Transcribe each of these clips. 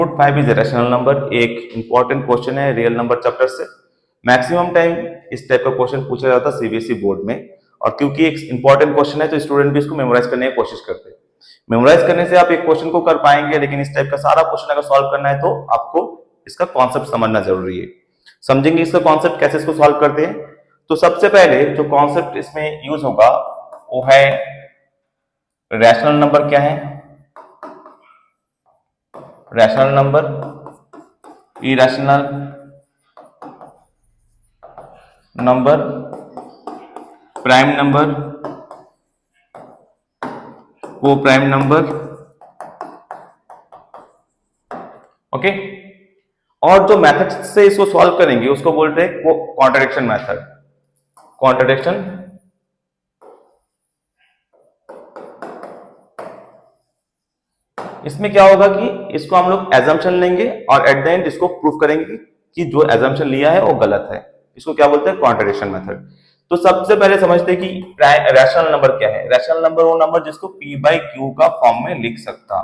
Root 5 is a rational number एक important question है real number chapter से। Maximum time इस टाइप का क्वेश्चन पूछा जाता है सीबीएसई बोर्ड में, और क्योंकि एक इंपॉर्टेंट क्वेश्चन है तो स्टूडेंट भी इसको मेमोराइज करने की कोशिश करते हैं। मेमोराइज करने से आप एक क्वेश्चन को कर पाएंगे, लेकिन इस टाइप का सारा क्वेश्चन अगर सॉल्व करना है तो आपको इसका कॉन्सेप्ट समझना जरूरी है। समझेंगे इसका कॉन्सेप्ट कैसे इसको सॉल्व करते हैं। तो सबसे पहले जो कॉन्सेप्ट इसमें यूज होगा वो है रैशनल नंबर क्या है, rational number, irrational number, prime number, को प्राइम नंबर, ओके। और जो मेथड से इसको सॉल्व करेंगे उसको बोलते हैं कॉन्ट्रडिक्शन मेथड। कॉन्ट्रडिक्शन इसमें क्या होगा कि इसको हम लोग एजम्पशन लेंगे और एट द एंड इसको प्रूव करेंगे कि जो एजम्पशन लिया है वो गलत है। इसको क्या बोलते हैं, कॉन्ट्रडिक्शन मेथड। तो सबसे पहले समझते हैं कि रैशनल नंबर क्या है। रैशनल नंबर वो नंबर जिसको p बाई क्यू का फॉर्म में लिख सकता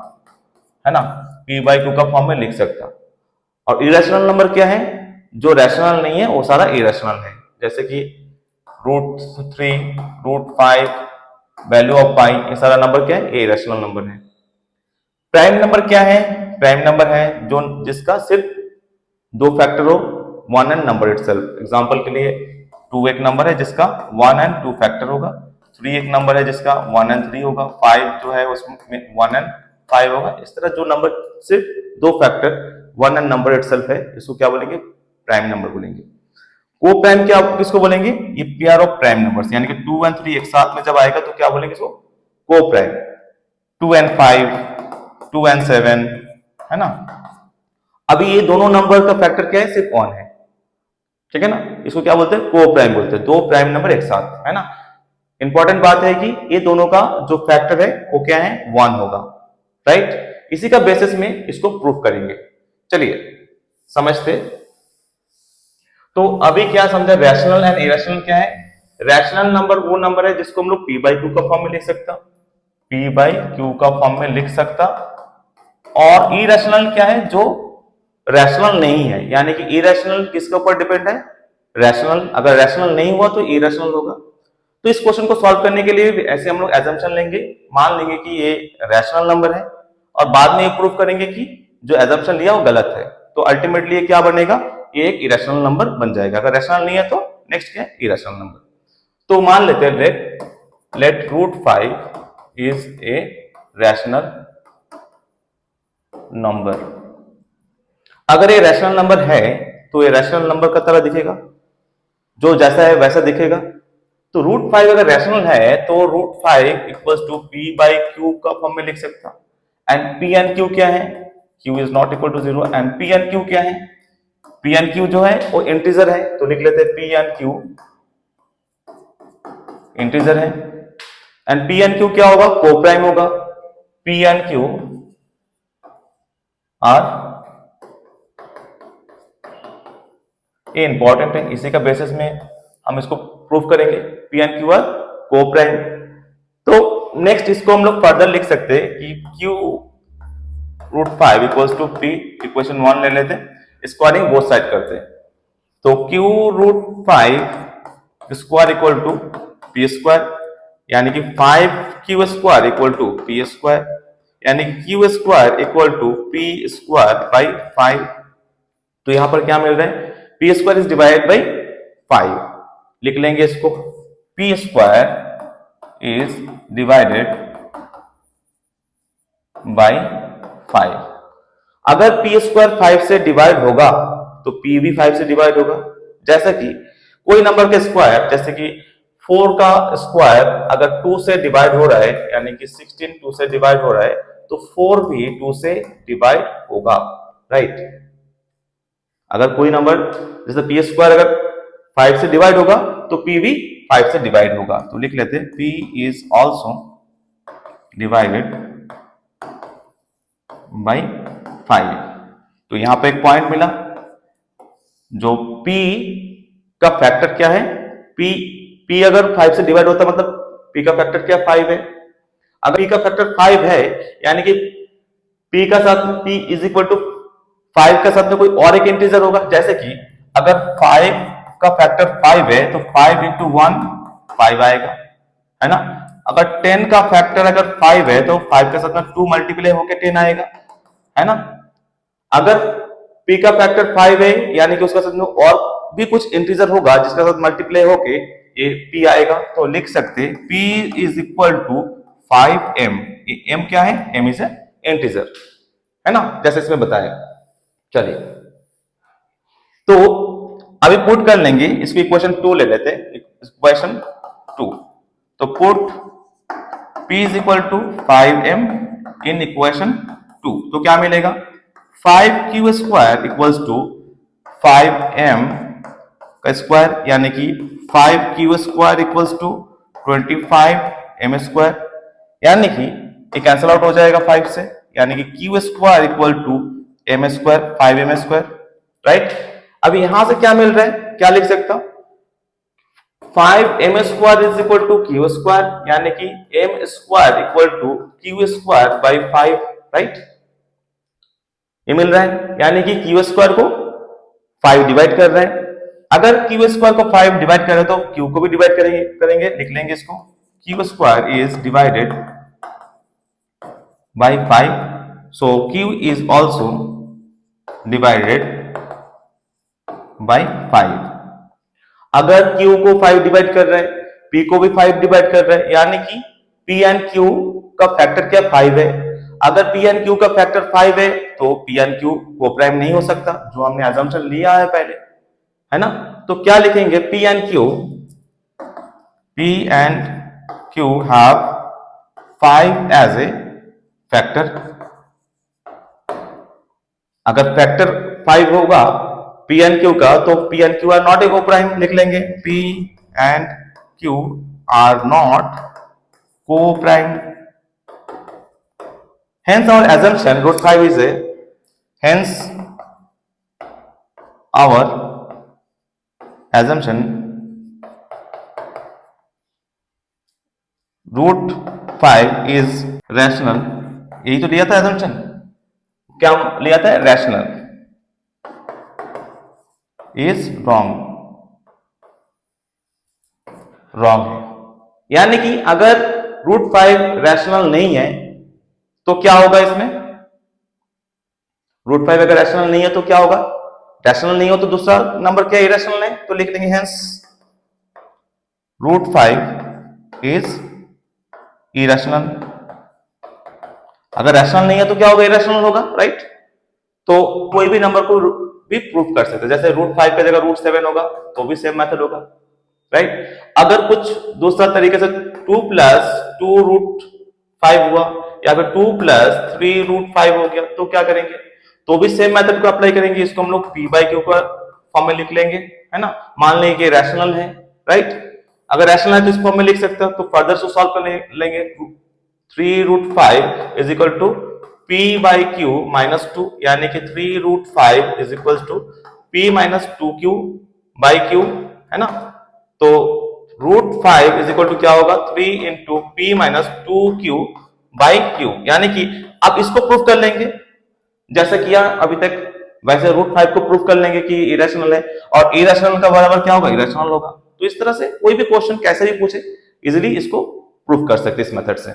है ना, p बाई क्यू का फॉर्म में लिख सकता। और इरेशनल नंबर क्या है, जो रैशनल नहीं है वो सारा इरेशनल है, जैसे कि √3, √5, वैल्यू ऑफ पाई, ये सारा नंबर क्या है, इरेशनल नंबर है। प्राइम नंबर क्या है, प्राइम नंबर है जो जिसका सिर्फ दो फैक्टर हो, 1 एंड नंबर इटसेल्फ। एग्जांपल के लिए 2 एक नंबर है जिसका 1 एंड 2 फैक्टर होगा, 3 एक नंबर है जिसका 1 एंड 3 होगा, 5 जो है उसमें 1 एंड 5 होगा। इस तरह जो नंबर सिर्फ दो फैक्टर 1 एंड नंबर इटसेल्फ है, इसको क्या बोलेंगे, प्राइम नंबर बोलेंगे। को प्राइम क्या किसको बोलेंगे, ये पेयर ऑफ प्राइम नंबर्स, यानी कि 2 एंड 3 एक साथ में जब आएगा तो क्या बोलेंगे इसको, को प्राइम। 2 एंड 5, 2 एंड 7, है ना। अभी ये दोनों नंबर का फैक्टर क्या है, सिर्फ 1 है, ठीक है ना। इसको क्या बोलते हैं, को प्राइम बोलते हैं, दो प्राइम नंबर एक साथ, है ना। इंपॉर्टेंट बात है कि ये दोनों का जो फैक्टर है वो क्या है, 1 होगा, राइट। इसी का बेसिस में इसको प्रूफ करेंगे। चलिए समझते। तो अभी क्या समझा, रैशनल एंड इरेशनल क्या है। रैशनल नंबर वो नंबर है जिसको हम लोग p बाई क्यू का फॉर्म में लिख सकता, p बाई क्यू का फॉर्म में लिख सकता। और इरेशनल क्या है, जो रैशनल नहीं है, यानी कि इरेशनल किसके ऊपर डिपेंड है, रैशनल। अगर रैशनल नहीं हुआ तो इरेशनल होगा। तो इस क्वेश्चन को सॉल्व करने के लिए ऐसे हम लोग एजम्पशन लेंगे, मान लेंगे कि ये रैशनल नंबर है, और बाद में ये प्रूव करेंगे कि जो एजम्पशन लिया वो गलत है। तो अल्टीमेटली ये क्या बनेगा, ये एक इरेशनल नंबर बन जाएगा। अगर रैशनल नहीं है तो नेक्स्ट क्या है, इरेशनल नंबर। तो मान लेते हैं let √5 is a rational number. अगर ये रैशनल नंबर है तो ये रैशनल नंबर का तरह दिखेगा, जो जैसा है वैसा दिखेगा। तो √5 अगर रैशनल है तो √5 equals to p by q का फॉर्म में लिख सकता। एंड p एंड q क्या है, q is not equal to 0, and p and q क्या है, p एंड q जो है वो इंटीजर है, तो लिख लेते हैं p एंड q इंटीजर है। एंड p एंड q क्या होगा, को प्राइम होगा। p एंड q आर, ये इंपॉर्टेंट है, इसी का बेसिस में हम इसको प्रूव करेंगे, p एंड q आर को प्राइम। तो नेक्स्ट इसको हम लोग फर्दर लिख सकते हैं कि q √5 equals to p, equation 1 ले लेते हैं, स्क्वायरिंग बोथ साइड करते हैं। तो q √5 square equal to p square, यानी कि 5q square equal to p square, यानी कि q square equal to p square by 5। तो यहां पर क्या मिल रहा है, p square is divided by 5, लिख लेंगे इसको, p square is divided by 5। अगर p स्क्वायर 5 से डिवाइड होगा तो p भी 5 से डिवाइड होगा। जैसा कि कोई नंबर के स्क्वायर, जैसे कि 4 का स्क्वायर अगर 2 से डिवाइड हो रहा है, यानी कि 16 2 से डिवाइड हो रहा है, तो 4 भी 2 से डिवाइड होगा, राइट। अगर कोई नंबर जैसे p स्क्वायर अगर 5 से डिवाइड होगा तो p भी 5 से डिवाइड होगा। तो लिख लेते हैं p is also divided by 5। तो यहां पे एक पॉइंट मिला, जो p का फैक्टर क्या है, p अगर 5 से डिवाइड होता मतलब p का फैक्टर क्या 5 है। अगर p का फैक्टर 5 है, यानी कि p का साथ p इज इक्वल टू 5 के साथ में कोई और एक इंटीजर होगा, जैसे कि अगर 5 का फैक्टर 5 है तो 5 इंटू 1 5 आएगा, है ना। अगर 10 का फैक्टर अगर 5 है तो 5 के साथ में 2 मल्टीप्लाई होकर 10 आएगा, है ना। अगर p का फैक्टर 5 है यानी कि उसका साथ में और भी कुछ इंटीजर होगा जिसके साथ मल्टीप्लाई होके ये p आएगा, तो लिख सकते p is equal to 5m। m क्या है, m इज ए इंटीजर, है ना, जैसे इसमें बताया। चलिए तो अभी पुट कर लेंगे इसकी इक्वेशन 2 ले लेते हैं, इक्वेशन 2। तो put p is equal to 5m in equation 2, तो क्या मिलेगा, 5q square equals to 5m का स्क्वायर यानी कि 5q square equals to 25m square, यानी कि ये कैंसिल आउट हो जाएगा 5 से, यानी कि q square equal to m square 5m square, right. अब यहां से क्या मिल रहा है, क्या लिख सकता हूं, 5m square is equal to q square, यानी कि m square equal to q square by 5, right. ये मिल रहा है, यानी कि q स्क्वायर को 5 डिवाइड कर रहे हैं। अगर q स्क्वायर को 5 डिवाइड करें तो q को भी डिवाइड करेंगे, लिख लेंगे इसको, q square is divided by 5, so q is also divided by 5। अगर q को 5 डिवाइड कर रहे हैं, p को भी 5 डिवाइड कर रहे हैं, यानी कि p एंड q का फैक्टर क्या 5 है। अगर p एंड q का फैक्टर 5 है तो p एंड q को प्राइम नहीं हो सकता, जो हमने अजम्पशन लिया है पहले, है ना। तो क्या लिखेंगे, p and q have 5 as a factor. अगर फैक्टर 5 होगा p एंड q का तो p and q are not a coprime, लिख लेंगे p and q are not coprime. Hence our assumption root 5 is a, hence our assumption root 5 is rational। यही तो लिया था assumption, क्या लिया था, rational is wrong है, यानी कि अगर रूट 5 रैशनल नहीं है तो क्या होगा, इसमें रूट 5 अगर रैशनल नहीं है तो क्या होगा, रैशनल नहीं हो तो दूसरा नंबर क्या इरेशनल है, तो लिख देंगे हेंस रूट 5 इज इरेशनल। अगर रैशनल नहीं है तो क्या होगा, इरेशनल होगा, राइट। तो कोई भी नंबर को भी प्रूफ कर सकते हैं, जैसे रूट 5 की जगह रूट 7 होगा तो भी सेम मेथड होगा, राइट। अगर कुछ दूसरा तरीके से 2 प्लस 2 रूट 5 हुआ या फिर 2 प्लस 3 रूट 5 हो गया तो क्या करेंगे, तो भी सेम मेथड को अप्लाई करेंगे, इसको हम लोग p बाई क्यू का फॉर्म में लिख लेंगे, है ना। मान लेंगे कि रैशनल है, राइट। अगर रैशनल है तो इस फॉर्म में लिख सकते हो, तो फर्दर से सॉल्व कर लेंगे, 3 root 5 is equal to p by q minus 2, यानी कि 3 root 5 is equal to p minus 2q by q, है ना। तो रूट 5 इज इक्वल टू क्या होगा, 3 into p minus 2q by Q, यानी कि अब इसको प्रूफ कर लेंगे जैसे किया अभी तक, वैसे रूट 5 को प्रूफ कर लेंगे कि इरेशनल है, और इरेशनल का बराबर क्या होगा, इरेशनल होगा। तो इस तरह से कोई भी क्वेश्चन कैसे भी पूछे इजीली इसको प्रूफ कर सकते इस मेथड से।